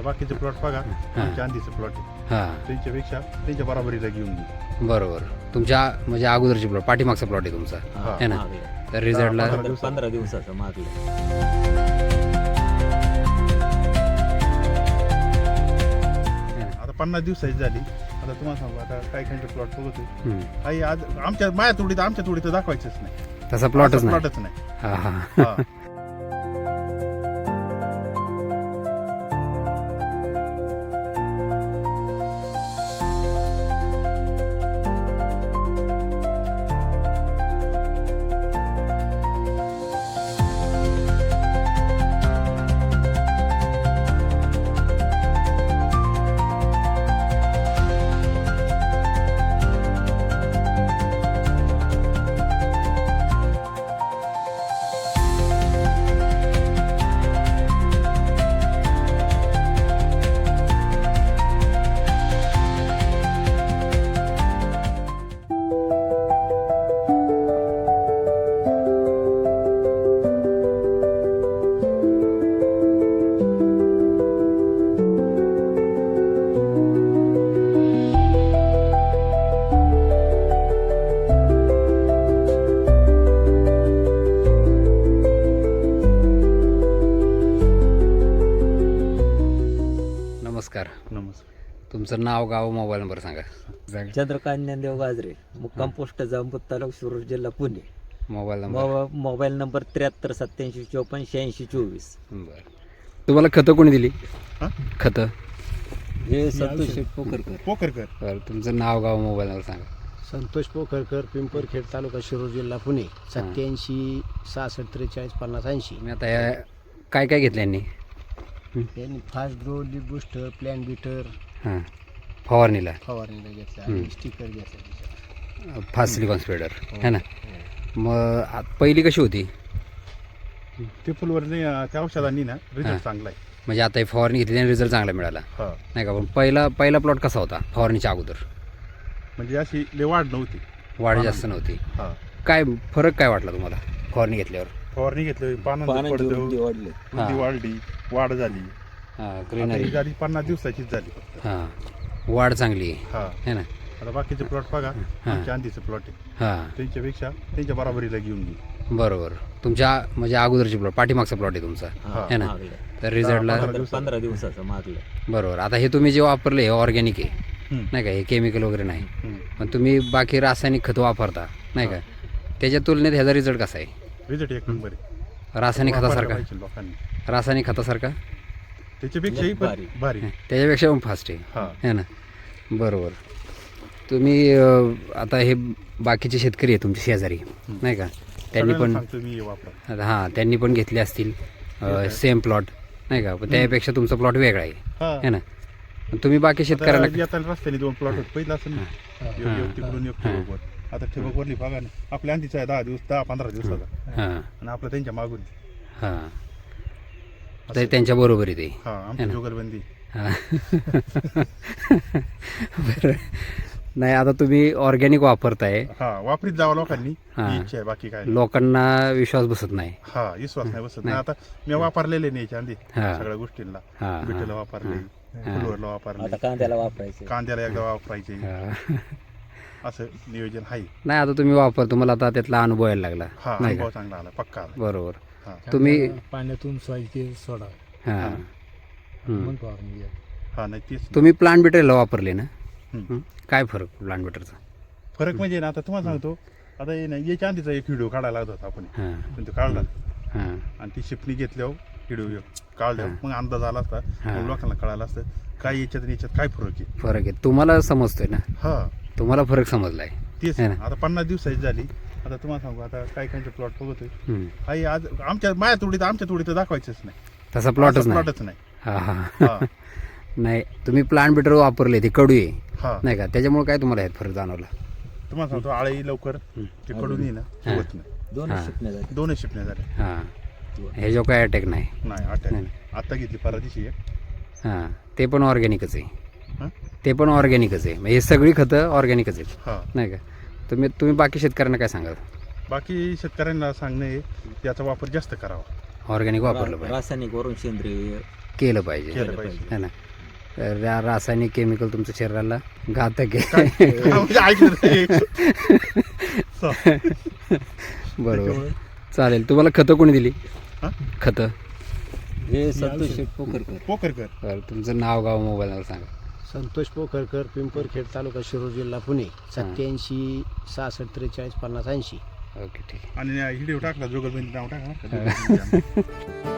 बाकीचे प्लॉट बघा, आमच्या आंधीचे प्लॉट आहे हां त्यांच्यापेक्षा त्यांच्या बराबरीला घेऊन घेऊ. बरोबर. तुमच्या म्हणजे अगोदरची प्लॉट पाठीमागचा प्लॉट आहे तुमचा है ना. तर रिझल्टला 15 दिवसाचं मागलं. आता 50 दिवसाची झाली. आता तुम्हाला सांगू, आता काही काही प्लॉट बघतोय हम्म. काही आज आमच्या तोडीत तर दाखवायचंच नाही. तसा प्लॉटच नाही. प्लॉटच नाही. हां हां हा. नमस्कार. नमस्कार. तुमचं नाव, गाव, मोबाईल नंबर सांगा. चंद्रकांत ज्ञानदेव गाजरे, मुक्काम पोस्ट जांबूत तालुका शिरूर जिल्हा Pune. Mobile number. Mobile number 73 87 54 86 24. बरं. तुम्हाला खतं कोणी दिली? हा? खतं? हे संतोष शेठ पोखरकर. पोखरकर. बरं. तुमचं नाव, गाव, मोबाईल नंबर सांगा. संतोष पोखरकर, पिंपरखेड तालुका शिरूर जिल्हा पुणे. 87 66 43 50 80. तुम्ही आता या काय काय घेतलं यांनी? यांनी फास्ट ग्रो, लिप बुस्टर, प्लॅन बीटर हां फवारणीला फवारणीला घेतला आणि स्टिकर घेतला. फास्ट सिलिकॉन स्प्रेडर है ना. मग पहिली कशी होती? ते फुलवरनी त्या औषधांनी ना हा. रिझल्ट चांगला आहे. म्हणजे आता ही फवारणी घेतली आणि रिझल्ट चांगला मिळाला हा. नाही का. पण पहिला प्लॉट कसा होता फवारणीच्या अगोदर? म्हणजे अशी लय वाढ नव्हती. वाढ जास्त नव्हती. हा. काय फरक काय वाटला तुम्हाला फवारणी घेतल्यावर? फवारणी घेतली, पानांची रुंदी पानांची वाढली. हा. वाढली, वाढ झाली. हां आता ग्रीनरी. ही झाली 50 दिवसाचीच झाली. हां वाढ चांगली हा. आहे ना. आता बाकीचे प्लॉट बघा, हा. आमच्या आंधीचे प्लॉट आहे हां त्यांच्यापेक्षा त्यांच्या बराबरीला घेऊन घेऊ. बरोबर. तुमच्या म्हणजे अगोदरची प्लॉट पाठीमागचा प्लॉट आहे तुमचा है ना. तर रिझल्टला 15 दिवसाचं मागलं. बरोबर. आता हे तुम्ही जे वापरले हे ऑर्गॅनिक आहे हम्म. नाही का, हे केमिकल वगैरे नाही. हम्म. पण तुम्ही बाकी रासायनिक खतं वापरता नाही का, त्याच्या तुलनेत ह्याचा रिझल्ट कसा आहे? रिझल्ट एक नंबर आहे. रासायनिक वापरायला खतासारखा? पाहिजे लोकांनी. रासायनिक खतासारखा त्याच्यापेक्षाही पण भारी. भारी. त्याच्यापेक्षा पण फास्ट आहे हा. है ना. बरोबर. तुम्ही आता हे बाकीचे शेतकरी आहे तुमचे शेजारी नाही का, त्यांनी सगळ्यांना पण सांगतो मी हे वापरा. हां त्यांनी पण घेतले असतील सेम प्लॉट नाही का, पण त्यापेक्षा तुमचा प्लॉट वेगळा आहे हा. है ना. पण तुम्ही बाकी शेतकऱ्यांना आता येताना रस्त्याने 2 प्लॉट होते पहिला असं नाही. योग तिकडून योग ठिबकवर. आता ठिबक वरली बघा ना, आपल्या आंधीचा आहे 10-15 दिवसाचा हां आणि आपलं त्यांच्या मागून. हां तर त्यांच्या बरोबर आहे ते. हा, आमची जुगलबंदी. हां बरं. नाही आता तुम्ही ऑर्गॅनिक वापरताय, हा, वापरीत जावं लोकांनी. हा. ही इच्छा आहे, बाकी काय नाही. लोकांना विश्वास बसत नाही. हा, विश्वास नाही बसत नाही. आता मी वापरलेले नाही याच्या आधी हा. सगळ्या गोष्टींना. हा, बिटला हा. वापरले, हा. फुलवरला वापरले, आता कांद्याला वापरायचं. कांद्याला एकदा वापरायचे, हां. असं नियोजन आहे. नाही आता तुम्ही तुम्हाला आता त्यातला अनुभव यायला लागला हा, नाही अनुभव का. चांगला आला, पक्का आला. बरोबर. हा. तुम्ही पाण्यातून सोयचे सोडा हां मग फवारणी घ्या. हा, नाही तेच. तुम्ही प्लांट बेटरला वापरले ना. हम्म. काय फरक प्लांट बेटरचा? फरक म्हणजे ना, आता तुम्हाला सांगतो, आता हे ना याच्या आधीचा एक व्हिडिओ काढायला लागत होता आपण, हां पण तो काढला हां आणि ती शिपणी घेतल्यावर व्हिडिओ काढल्यावर मग अंदाज आला असता, हा. मग लोकांना कळालं असतं काय याच्यात आणि याच्यात काय फरक आहे. फरक आहे तुम्हाला समजतोय ना, हा, तुम्हाला फरक समजलाय. तेच है ना. आता 50 दिवसाची झाली. आता तुम्हाला सांगू, आता काही काही प्लॉट बघतोय हम्म. आई आज आमच्या तोडीत दाखवायचंच नाही. तसा प्लॉटच नाही. प्लॉटच नाही. हां हां हा. नाही तुम्ही प्लांट बेटर वापरले ते कडू आहे हा, नाही का, त्याच्यामुळे काय तुम्हाला ह्यात फरक जाणवला? तुम्हाला सांगतो, आळी लवकर ते कडून येईना होत नाही. दोन हा. शिपण्या झाल्या. 2 शिपण्या झाल्या. हां ह्याच्यावर काय अटॅक नाही. नाही, 8 नाही. आता घेतली परदिशी एक. हां ते पण ऑर्गॅनिकच आहे. हा? ते पण ऑर्गॅनिकच आहे. म्हणजे हे सगळी खतं ऑर्गॅनिकच आहेत हा. नाही का. तुम्ही बाकी शेतकऱ्यांना काय सांगाल? बाकी शेतकऱ्यांना सांगणे याचा वापर जास्त करावा. ऑर्गॅनिक वापरलं पाहिजे. रासायनिक वरून सेंद्रिय केलं पाहिजे केलं पाहिजे. है ना. तर रासायनिक केमिकल तुमच्या शरीराला घातक आहे. हा, म्हणजे ऐकलं नाही. बरोबर. चालेल. तुम्हाला खतं कोणी दिली? हा? खतं? हे संतोष शेठ पोखरकर. पोखरकर. बरं, तुमचं नाव गाव मोबाईल नंबर सांगा. संतोष पोखरकर, पिंपरखेड तालुका शिरूर जिल्हा पुणे, 87 66 43 50 80. ओके, ठीक आहे. आणि व्हिडिओ टाकला जोगलबंदी नाव टाका.